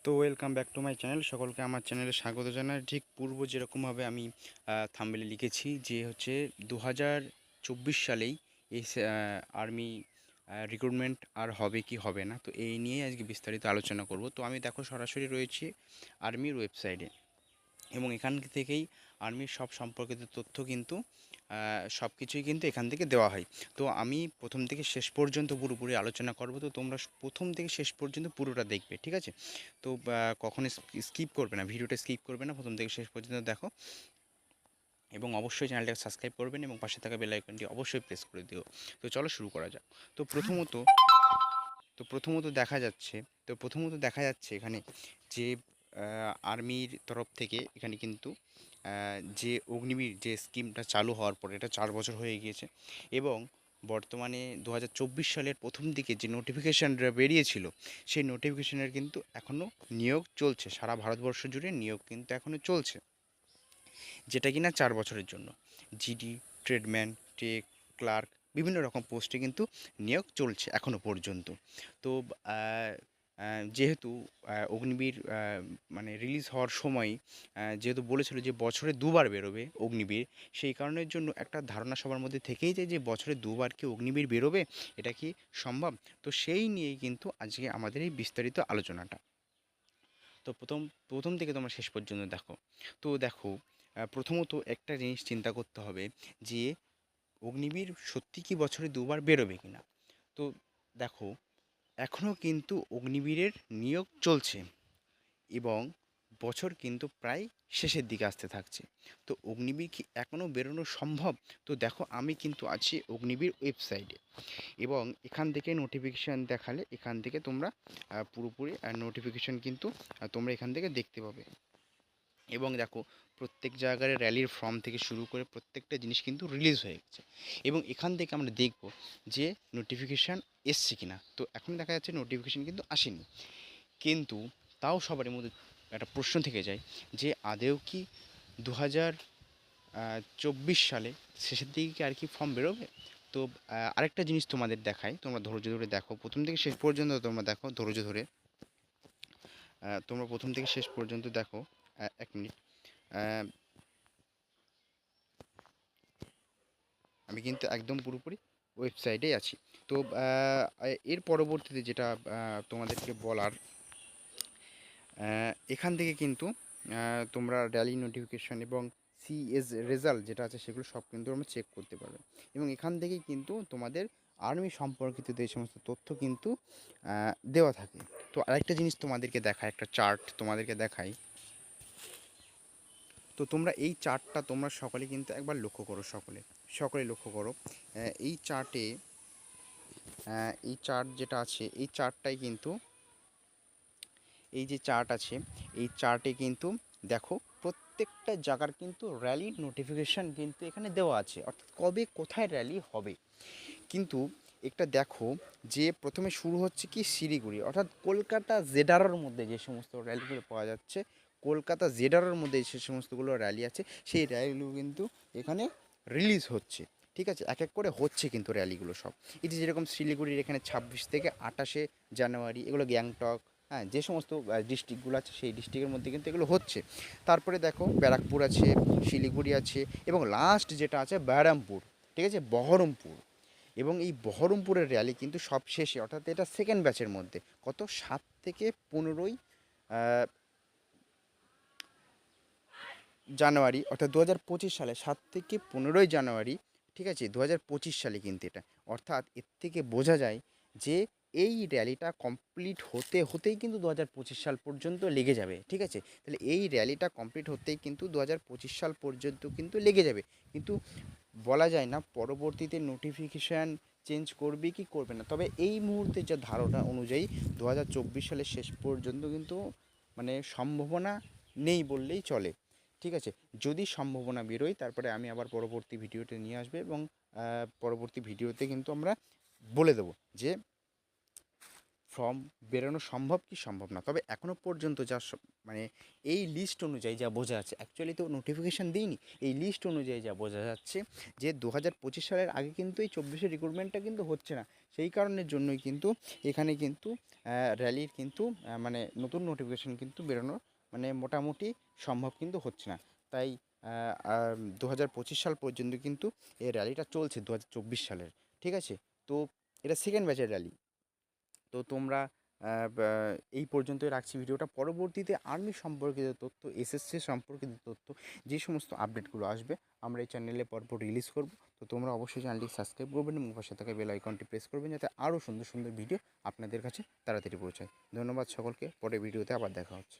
তো welcome back to my channel. সকলকে আমার চ্যানেলে স্বাগত জানাই। ঠিক পূর্ব যেরকমভাবে আমি থাম্বনেলে লিখেছি যে হচ্ছে 2024 সালেই এই আর্মি রিক্রুটমেন্ট আর হবে কি হবে না, তো এই নিয়ে আজকে বিস্তারিত আলোচনা করব। তো আমি দেখো সরাসরি রয়েছি আর্মির ওয়েবসাইটে, এবং এখান থেকেই আর্মির সব সম্পর্কিত তথ্য কিন্তু সব কিছুই কিন্তু এখান থেকে দেওয়া হয়। তো আমি প্রথম থেকে শেষ পর্যন্ত পুরোপুরি আলোচনা করব, তো তোমরা প্রথম থেকে শেষ পর্যন্ত পুরোটা দেখবে, ঠিক আছে? তো কখনো স্কিপ করবে না, ভিডিওটা স্কিপ করবে না, প্রথম থেকে শেষ পর্যন্ত দেখো, এবং অবশ্যই চ্যানেলটাকে সাবস্ক্রাইব করবেন এবং পাশে থাকা বেল আইকনটি অবশ্যই প্রেস করে দিও। তো চলো শুরু করা যাক। তো প্রথমত প্রথমত দেখা যাচ্ছে এখানে যে আর্মির তরফ থেকে এখানে কিন্তু যে অগ্নিবীর যে স্কিমটা চালু হওয়ার পরে এটা 4 বছর হয়ে গিয়েছে, এবং বর্তমানে 2024 সালের প্রথম দিকে যে নোটিফিকেশানটা বেরিয়েছিল সেই নোটিফিকেশানের কিন্তু এখনও নিয়োগ চলছে। সারা ভারতবর্ষ জুড়ে নিয়োগ কিন্তু এখনও চলছে, যেটা কিনা 4 বছরের জন্য। জিডি, ট্রেডম্যান, টেক, ক্লার্ক, বিভিন্ন রকম পোস্টে কিন্তু নিয়োগ চলছে এখনও পর্যন্ত। তো যেহেতু অগ্নিবীর মানে রিলিজ হওয়ার সময় যেহেতু বলেছিল যে বছরে দুবার বেরোবে অগ্নিবীর, সেই কারণের জন্য একটা ধারণা সবার মধ্যে থেকেই যায় যে বছরে দুবার কি অগ্নিবীর বেরোবে, এটা কি সম্ভব? তো সেই নিয়েই কিন্তু আজকে আমাদের এই বিস্তারিত আলোচনাটা। তো প্রথম থেকে তোমরা শেষ পর্যন্ত দেখো। তো দেখো, প্রথমত একটা জিনিস চিন্তা করতে হবে যে অগ্নিবীর সত্যি কি বছরে দুবার বেরোবে কিনা। তো দেখো, এখনও কিন্তু অগ্নিবীরের নিয়োগ চলছে, এবং বছর কিন্তু প্রায় শেষের দিকে আসতে থাকছে। তো অগ্নিবীর কি এখনও বেরোনো সম্ভব? তো দেখো, আমি কিন্তু আছি অগ্নিবীর ওয়েবসাইটে, এবং এখান থেকে নোটিফিকেশান দেখালে এখান থেকে তোমরা পুরোপুরি নোটিফিকেশান কিন্তু তোমরা এখান থেকে দেখতে পাবে। এবং দেখো, প্রত্যেক জায়গায় র্যালির ফর্ম থেকে শুরু করে প্রত্যেকটা জিনিস কিন্তু রিলিজ হয়ে গেছে, এবং এখান থেকে আমরা দেখব যে নোটিফিকেশান এসছে কিনা। তো এখন দেখা যাচ্ছে নোটিফিকেশান কিন্তু আসেনি, কিন্তু তাও সবারই মধ্যে একটা প্রশ্ন থেকে যায় যে আদেও কি 2024 সালে শেষের দিকে কি আর কি ফর্ম বেরোবে? তো আরেকটা জিনিস তোমাদের দেখাই, তোমরা ধৈর্য ধরে দেখো, প্রথম থেকে শেষ পর্যন্ত তোমরা দেখো ধৈর্য ধরে। তোমরা প্রথম থেকে শেষ পর্যন্ত দেখো। 1 মিনিট। আমি কিন্তু একদম পুরোপুরি ওয়েবসাইটেই আছি। তো এর পরবর্তীতে যেটা তোমাদেরকে বলার, এখান থেকে কিন্তু তোমরা র্যালি নোটিফিকেশন এবং সিএস রেজাল্ট যেটা আছে সেগুলো সব কিন্তু তোমরা চেক করতে পারবে, এবং এখান থেকেই কিন্তু তোমাদের আর্মি সম্পর্কিত যে সমস্ত তথ্য কিন্তু দেওয়া থাকে। তো আরেকটা জিনিস তোমাদেরকে দেখায়, একটা চার্ট তোমাদেরকে দেখাই। তো তোমরা এই চার্টটা তোমরা সকলে কিন্তু একবার লক্ষ্য করো, সকলে লক্ষ্য করো। এই চার্টে এই চার্ট যেটা আছে এই চার্টটাই কিন্তু, এই যে চার্ট আছে এই চার্টে কিন্তু দেখো প্রত্যেকটা জায়গার কিন্তু র্যালির নোটিফিকেশান কিন্তু এখানে দেওয়া আছে, অর্থাৎ কবে কোথায় র্যালি হবে। কিন্তু একটা দেখো যে প্রথমে শুরু হচ্ছে কি শিলিগুড়ি, অর্থাৎ কলকাতা জেডারের মধ্যে যে সমস্ত র্যালিগুলো পাওয়া যাচ্ছে, কলকাতা জেডারের মধ্যে যে সমস্তগুলো র্যালি আছে সেই র্যালিগুলো কিন্তু এখানে রিলিজ হচ্ছে। ঠিক আছে, এক এক করে হচ্ছে কিন্তু র্যালিগুলো সব। এই যে যেরকম শিলিগুড়ির এখানে 26 থেকে 28শে জানুয়ারি, এগুলো গ্যাংটক, হ্যাঁ, যে সমস্ত ডিস্ট্রিক্টগুলো আছে সেই ডিস্ট্রিক্টের মধ্যে কিন্তু এগুলো হচ্ছে। তারপরে দেখো ব্যারাকপুর আছে, শিলিগুড়ি আছে, এবং লাস্ট যেটা আছে ব্যারামপুর, ঠিক আছে, বহরমপুর। এবং এই বহরমপুরের র্যালি কিন্তু সব শেষে, অর্থাৎ এটা সেকেন্ড ব্যাচের মধ্যে, কত 7 থেকে 15 জানুয়ারি, অর্থাৎ 2025 সালে 7 থেকে 15 জানুয়ারি, ঠিক আছে, 2025 সালে কিন্তু এটা। অর্থাৎ এর থেকে বোঝা যায় যে এই র্যালিটা কমপ্লিট হতে হতেই কিন্তু 2025 সাল পর্যন্ত লেগে যাবে, ঠিক আছে। তাহলে এই র্যালিটা কমপ্লিট হতেই কিন্তু 2025 সাল পর্যন্ত কিন্তু লেগে যাবে, কিন্তু বলা যায় না পরবর্তীতে নোটিফিকেশান চেঞ্জ করবে কি করবে না। তবে এই মুহূর্তে যা ধারণা অনুযায়ী 2024 সালের শেষ পর্যন্ত কিন্তু মানে সম্ভাবনা নেই বললেই চলে, ঠিক আছে। যদি সম্ভাবনা বেরোয় তারপরে আমি আবার পরবর্তী ভিডিওতে নিয়ে আসবে, এবং পরবর্তী ভিডিওতে কিন্তু আমরা বলে দেবো যে ফর্ম বেরোনো সম্ভব কি সম্ভব না, তবে এখনও পর্যন্ত যা মানে এই লিস্ট অনুযায়ী যা বোঝা যাচ্ছে, অ্যাকচুয়ালি তো নোটিফিকেশান দিইনি, এই লিস্ট অনুযায়ী যা বোঝা যাচ্ছে যে 2025 সালের আগে কিন্তু এই 24-এর রিক্রুটমেন্টটা কিন্তু হচ্ছে না। সেই কারণের জন্যই কিন্তু এখানে কিন্তু র্যালির কিন্তু মানে নতুন নোটিফিকেশান কিন্তু বেরোনো মানে মোটামুটি সম্ভব কিন্তু হচ্ছে না। তাই 2025 সাল পর্যন্ত কিন্তু এই র্যালিটা চলছে 2024 সালের, ঠিক আছে? তো এটা সেকেন্ড ব্যাচের র্যালি। তো তোমরা এই পর্যন্তই রাখছি ভিডিওটা। পরবর্তীতে আর্মি সম্পর্কিত তথ্য, এসএসসি সম্পর্কিত তথ্য, যে সমস্ত আপডেটগুলো আসবে আমরা এই চ্যানেলে পরপর রিলিজ করব। তো তোমরা অবশ্যই চ্যানেলটি সাবস্ক্রাইব করবেন এবং পাশে থাকা বেল আইকনটি প্রেস করবেন যাতে আরও সুন্দর সুন্দর ভিডিও আপনাদের কাছে তাড়াতাড়ি পৌঁছায়। ধন্যবাদ সকলকে, পরের ভিডিওতে আবার দেখা হচ্ছে।